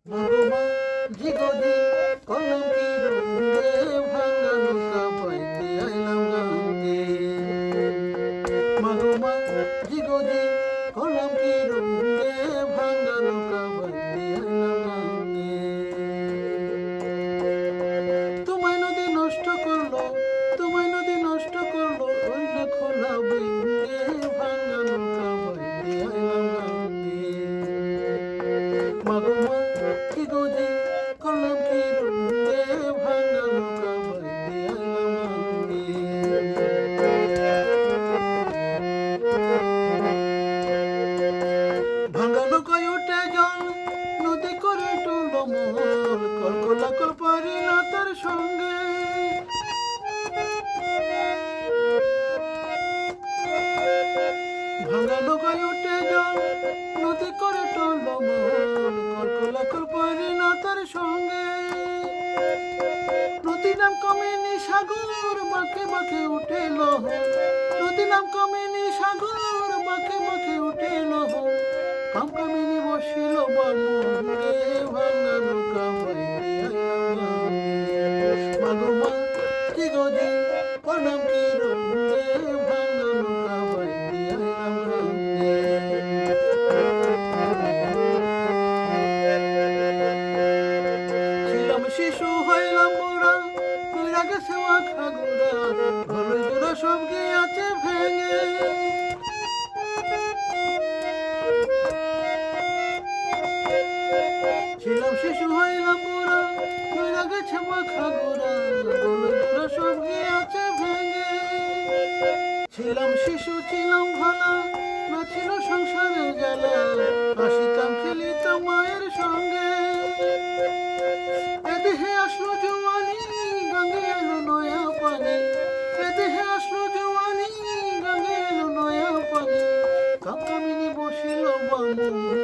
মাগোমা জিগজি কলম কি রঙে ভাঙা নৌকা বাইতে আইলাম গাঙ্গে। মাগোমা জিগজি কলম কি রঙে ভাঙা নৌকা বাইতে আইলাম গাঙ্গে। তোমায় নদী নষ্ট করলো, তোমায় নদী নষ্ট করলো, ওই না খোলা বেঙ্গে ভাঙা নৌকা বাইতে আইলাম গাঙ্গে। মাগোমা জিগজি কলম কি রঙে ভাঙা নৌকা বাইতে আইলাম গাঙ্গে। ভাঙা নৌকায় উঠে জল, নদী করে টলমল, কলকলা কল পারি না তার সঙ্গে। ভাঙা নৌকায় উঠে জল, নদী করে টলমল, কলকলা কল পারি না তার সঙ্গে। নদী নাম কমেনি সাগর বাঁকে বাঁকে উঠে লহর, নদী নাম কমেনি সাগর বাঁকে বাঁকে উঠে লহর। কাম কামিনী বসিল বামুঙ্গে ভাঙা নৌকা বাইতে আইলাম গাঙ্গে। মাগোমা জিগজি কলম কি রঙে ভাঙা নৌকা বাইতে আইলাম গাঙ্গে। ছিলাম শিশু হইলাম বুড়া, বুড়া গেছে মাথা গুড়া, ঘরে জোড়া সব গিয়াছে ভেঙে। ছিলাম শিশু হইলাম বুড়া, বুড়া গেছে মাথা গুড়া, ঘরে জোড়া সব গিয়াছে ভেঙে। ছিলাম শিশু ছিলাম ভালা, না ছিল সংসারে জ্বালা, হাসিতাম খেলিতাম মায়ের সঙ্গে। এদেহে আসলো জওয়ানি, গাঙ্গে এলো নয়া পানি, এদেহে আসলো জওয়ানি, গাঙ্গে এলো নয়া পানি। কাম কামিনী বসিল বামুঙ্গে